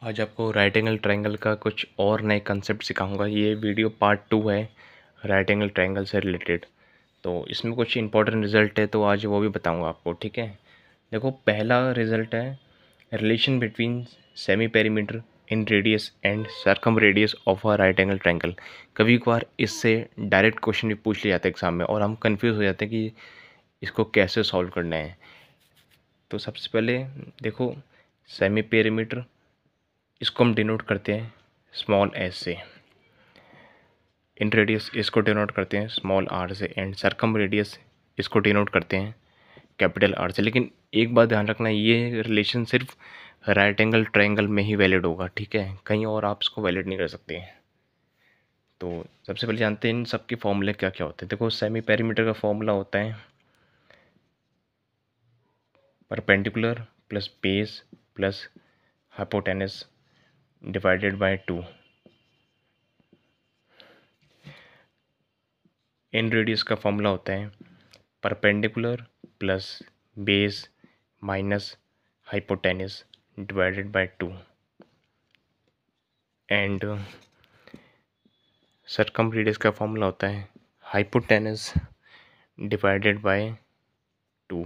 आज आपको right angle triangle का कुछ और नए कंसेप्ट सिखाऊंगा। ये वीडियो पार्ट 2 है राइट एंगल ट्रायंगल से रिलेटेड। तो इसमें कुछ इंपॉर्टेंट रिजल्ट है, तो आज वो भी बताऊंगा आपको। ठीक है, देखो पहला रिजल्ट है relation between semi perimeter in radius and circum radius of a right angle triangle. कभी कभार इससे डायरेक्ट क्वेश्चन भी पूछ लिया जाता है एग्जाम में और हम कंफ्यूज हो जाते हैं कि इसको कैसे सॉल्व करना है। तो सबसे पहले देखो, सेमी पेरीमीटर इसको हम डिनोट करते हैं स्मॉल एस से, इन रेडियस इसको डिनोट करते हैं स्मॉल आर से, एंड सर्कम रेडियस इसको डिनोट करते हैं कैपिटल आर से। लेकिन एक बात ध्यान रखना, ये रिलेशन सिर्फ राइट एंगल ट्रायंगल में ही वैलिड होगा। ठीक है, कहीं और आप इसको वैलिड नहीं कर सकते। तो सबसे पहले जानते हैं इन सब के फॉर्मूले क्या क्या होते हैं। देखो, सेमी पेरीमीटर का फॉर्मूला होता है perpendicular plus base plus hypotenuse divided by 2। In radius का फॉर्मूला होता है perpendicular plus base minus hypotenuse divided by 2, and circum radius का फॉर्मूला होता है हाइपोटेनस डिवाइडेड बाय 2।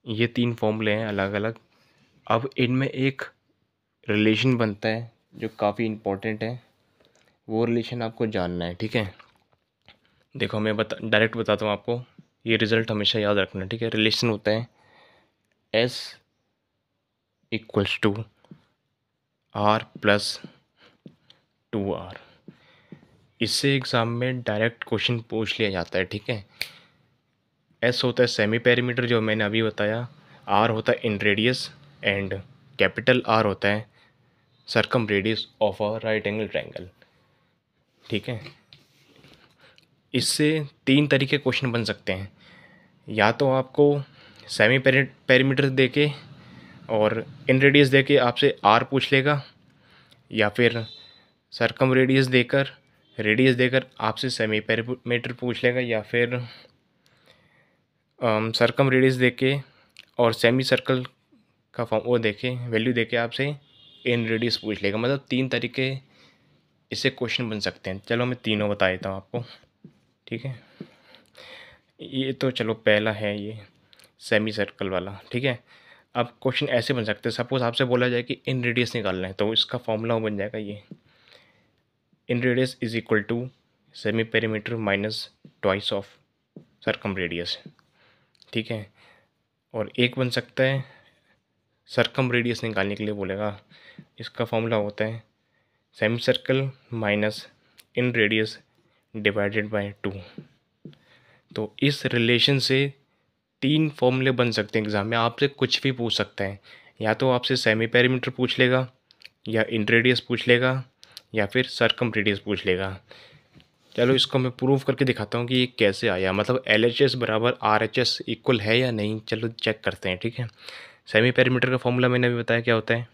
ये तीन फॉर्मूले हैं अलग अलग। अब इनमें एक रिलेशन बनता है जो काफ़ी इम्पोर्टेंट है, वो रिलेशन आपको जानना है। ठीक है, देखो मैं डायरेक्ट बताता हूँ आपको, ये रिज़ल्ट हमेशा याद रखना। ठीक है, रिलेशन होता है S equals to R plus 2R। इससे एग्ज़ाम में डायरेक्ट क्वेश्चन पूछ लिया जाता है। ठीक है, S होता है सेमी पेरीमीटर जो मैंने अभी बताया, R होता है इन रेडियस, एंड कैपिटल R होता है circum radius of a right angle triangle. ठीक है, इससे तीन तरीके क्वेश्चन बन सकते हैं। या तो आपको सेमी पेरीमीटर देके और इन रेडियस देके आपसे R पूछ लेगा, या फिर सर्कम रेडियस देकर आपसे सेमी पेरीमीटर पूछ लेगा, या फिर सर्कम रेडियस देके और सेमी सर्कल का फॉर्म वो देके वैल्यू देके आपसे इन रेडियस पूछ लेगा। मतलब तीन तरीके इससे क्वेश्चन बन सकते हैं। चलो मैं तीनों बता देता हूँ आपको। ठीक है, ये तो चलो पहला है ये सेमी सर्कल वाला। ठीक है, अब क्वेश्चन ऐसे बन सकते हैं, सपोज आपसे बोला जाए कि इन रेडियस निकालना है, तो इसका फॉर्मूला बन जाएगा ये inradius is equal to semi perimeter minus twice of circumradius. ठीक है, और एक बन सकता है सर्कम रेडियस निकालने के लिए बोलेगा, इसका फॉर्मूला होता है semi circle minus in radius divided by 2। तो इस रिलेशन से तीन फॉर्मूले बन सकते हैं। एग्जाम में आपसे कुछ भी पूछ सकता है, या तो आपसे सेमी पेरीमीटर पूछ लेगा, या इन रेडियस पूछ लेगा, या फिर सर्कम रेडियस पूछ लेगा। चलो इसको मैं प्रूव करके दिखाता हूँ कि ये कैसे आया, मतलब LHS बराबर RHS इक्वल है या नहीं। चलो चेक करते हैं। ठीक है, सेमी पेरीमीटर का फॉर्मूला मैंने अभी बताया क्या होता है,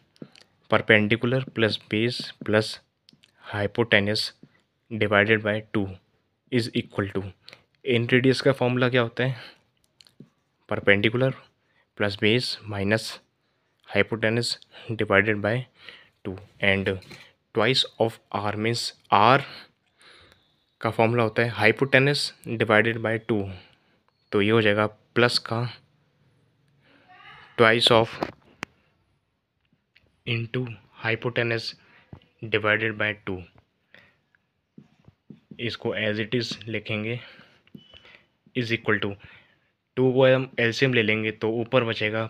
perpendicular plus base plus hypotenuse divided by 2 is equal to, inradius का फॉर्मूला क्या होता है, perpendicular plus base minus hypotenuse divided by 2, and twice of R means R का फॉर्मूला होता है हाइपोटेनस डिवाइडेड बाय 2। तो ये हो जाएगा प्लस का twice of into hypotenuse divided by 2। इसको एज इट इज़ लिखेंगे इज इक्वल टू 2 को हम एलसीएम ले लेंगे तो ऊपर बचेगा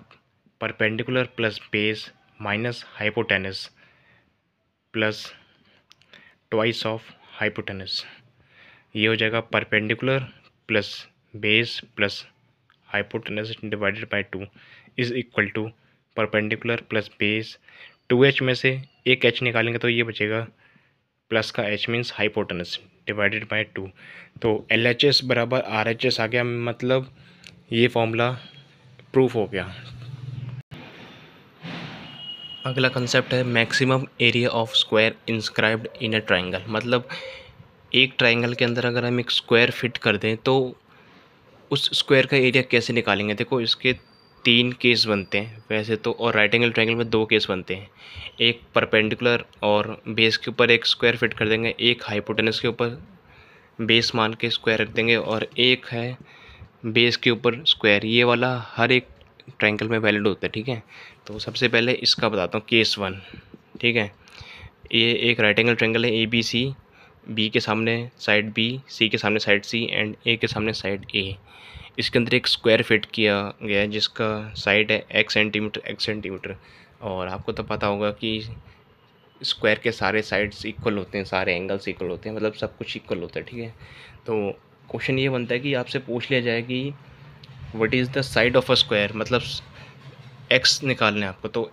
perpendicular plus base minus hypotenuse plus twice of hypotenuse. ये हो जाएगा perpendicular plus base plus hypotenuse divided by 2 is equal to perpendicular plus base 2h में से एक h निकालेंगे तो ये बचेगा प्लस का h means hypotenuse divided by 2। तो LHS बराबर RHS आ गया, मतलब ये फॉर्मूला प्रूफ हो गया। अगला कंसेप्ट है maximum area of square inscribed in a triangle. मतलब एक ट्रायंगल के अंदर अगर हम एक स्क्वायर फिट कर दें तो उस स्क्वायर का एरिया कैसे निकालेंगे। देखो इसके 3 केस बनते हैं वैसे तो, और राइट एंगल ट्रायंगल में 2 केस बनते हैं। एक परपेंडिकुलर और बेस के ऊपर एक स्क्वायर फिट कर देंगे, एक हाइपोटेनस के ऊपर बेस मान के स्क्वायर रख देंगे, और एक है बेस के ऊपर स्क्वायर। ये वाला हर एक ट्रायंगल में वैलिड होता है, ठीक है। तो सबसे पहले इसका बताता हूँ, केस 1, ठीक है। ये एक राइट एंगल ट्रायंगल है ABC, बी के सामने साइड बी, सी के सामने साइड सी एंड ए के सामने साइड ए। इसके अंदर एक स्क्वायर फिट किया गया है जिसका साइड है x सेंटीमीटर। और आपको तो पता होगा कि स्क्वायर के सारे साइड्स इक्वल होते हैं, सारे एंगल्स इक्वल होते हैं, मतलब सब कुछ इक्वल होता है, ठीक है। तो क्वेश्चन ये बनता है कि आपसे पूछ लिया जाए कि what is the side of a square, मतलब x निकालना है आपको। तो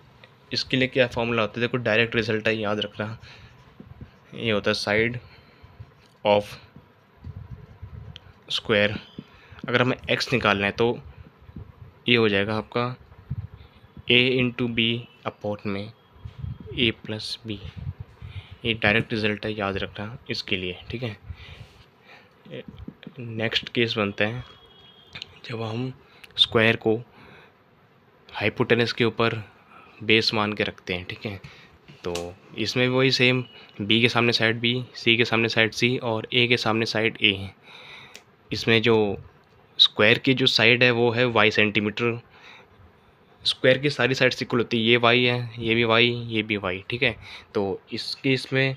इसके लिए क्या फॉर्मूला होता है, देखो डायरेक्ट रिजल्ट है, याद रखना। ये होता है साइड ऑफ स्क्वायर। अगर हमें x निकालना है तो ये हो जाएगा आपका a इंटू बी अपॉन में a प्लस बी। ये डायरेक्ट रिजल्ट है, याद रखना इसके लिए, ठीक है। नेक्स्ट केस बनता है जब हम स्क्वायर को हाइपोटेनस के ऊपर बेस मान के रखते हैं, ठीक है। तो इसमें भी वही सेम, बी के सामने साइड बी, सी के सामने साइड सी और ए के सामने साइड ए है। इसमें जो स्क्वायर की जो साइड है वो है y सेंटीमीटर। स्क्वायर की सारी साइड्स इक्वल होती है, ये y है, ये भी y, ये भी y, ठीक है। तो इस केस में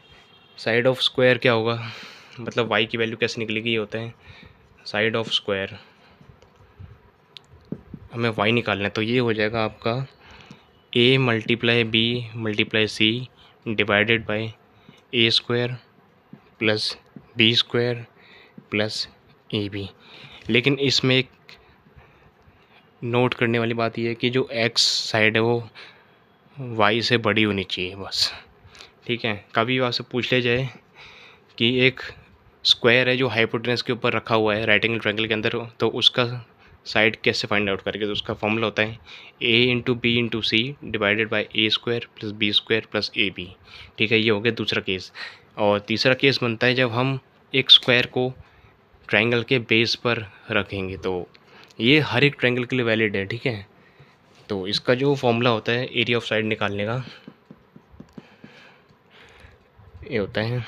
साइड ऑफ स्क्वायर क्या होगा, मतलब y की वैल्यू कैसे निकलेगी, ये होता है साइड ऑफ स्क्वायर। हमें y निकालना है तो ये हो जाएगा आपका a multiply b multiply c divided by a square plus b square plus ab। लेकिन इसमें एक नोट करने वाली बात यह है कि जो x साइड है वो y से बड़ी होनी चाहिए बस, ठीक है। कभी आपसे पूछ लिया जाए कि एक स्क्वायर है जो हाइपोटेनस के ऊपर रखा हुआ है राइट एंगल ट्रायंगल के अंदर, तो उसका साइड कैसे फाइंड आउट करेंगे, तो उसका फॉर्मूला होता है a into b into c divided by a square plus b square plus a b, ठीक है। ये हो गया दूसरा केस। और तीसरा केस बनता है जब हम एक स्क्वायर को ट्रायंगल के बेस पर रखेंगे, तो ये हर एक ट्रायंगल के लिए वैलिड है, ठीक है। तो इसका जो फॉर्मूला होता है एरिया ऑफ साइड निकालने का, ये होता है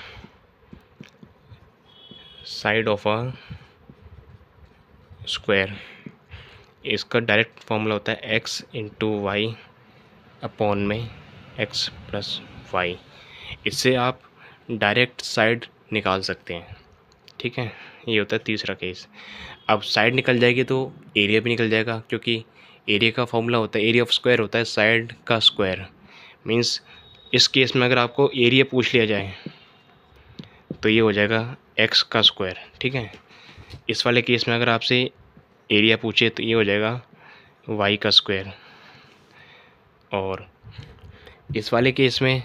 साइड ऑफ अ स्क्वायर। इसका डायरेक्ट फॉर्मूला होता है x इंटू वाई अपॉन में x प्लस वाई। इससे आप डायरेक्ट साइड निकाल सकते हैं, ठीक है। ये होता है तीसरा केस। अब साइड निकल जाएगी तो एरिया भी निकल जाएगा, क्योंकि एरिया का फॉर्मूला होता है, एरिया ऑफ स्क्वायर होता है साइड का स्क्वायर। मीन्स इस केस में अगर आपको एरिया पूछ लिया जाए तो ये हो जाएगा x का स्क्वायर, ठीक है। इस वाले केस में अगर आपसे एरिया पूछे तो ये हो जाएगा y का स्क्वायर। और इस वाले केस में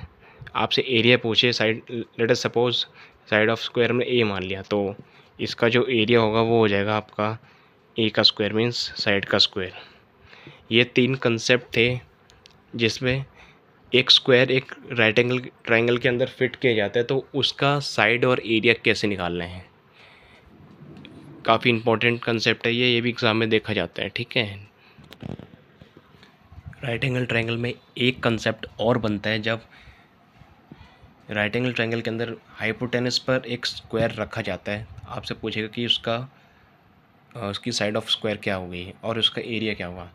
आपसे एरिया पूछे side, let us suppose side of square में a मान लिया, तो इसका जो एरिया होगा वो हो जाएगा आपका a का स्क्वायर मीन्स साइड का स्क्वायर। ये 3 कंसेप्ट थे जिसमें एक स्क्वायर एक राइट एंगल ट्रायंगल के अंदर फिट किया जाता है, तो उसका साइड और एरिया कैसे निकालना है। काफ़ी इंपॉर्टेंट कंसेप्ट है ये भी एग्ज़ाम में देखा जाता है, ठीक है। राइट एंगल ट्रायंगल में एक कंसेप्ट और बनता है जब राइट एंगल ट्रायंगल के अंदर हाइपोटेनस पर एक स्क्वायर रखा जाता है। आपसे पूछेगा कि उसकी साइड ऑफ स्क्वायर क्या होगी और उसका एरिया क्या होगा।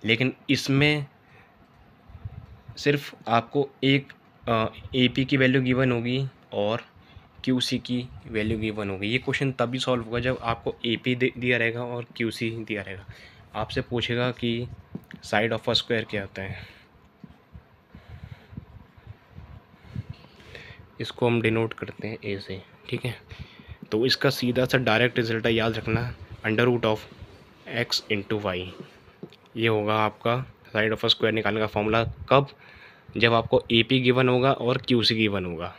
लेकिन इसमें सिर्फ आपको एक AP की वैल्यू गिवन होगी और QC की वैल्यू गिवन होगी। ये क्वेश्चन तभी सॉल्व होगा जब आपको AP दिया रहेगा और QC दिया रहेगा। आपसे पूछेगा कि साइड ऑफ अ स्क्वायर क्या होता है, इसको हम डिनोट करते हैं A से, ठीक है। तो इसका सीधा सा डायरेक्ट रिजल्ट है, याद रखना, under root of x into y. ये होगा आपका साइड ऑफ अ स्क्वायर निकालने का फॉर्मूला। कब, जब आपको AP गिवन होगा और QC गिवन होगा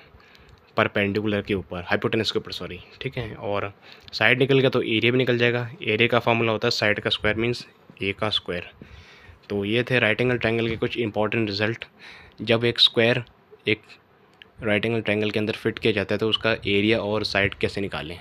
परपेंडिकुलर के ऊपर, हाइपोटेनस के ऊपर सॉरी, ठीक है। और साइड निकल गया तो एरिया भी निकल जाएगा। एरिया का फॉर्मूला होता है साइड का स्क्वायर मीन्स A का स्क्वायर। तो ये थे राइट एंगल ट्रायंगल के कुछ इंपॉर्टेंट रिजल्ट। जब एक स्क्वायर एक राइट एंगल ट्रायंगल के अंदर फिट किया जाता है तो उसका एरिया और साइड कैसे निकालें।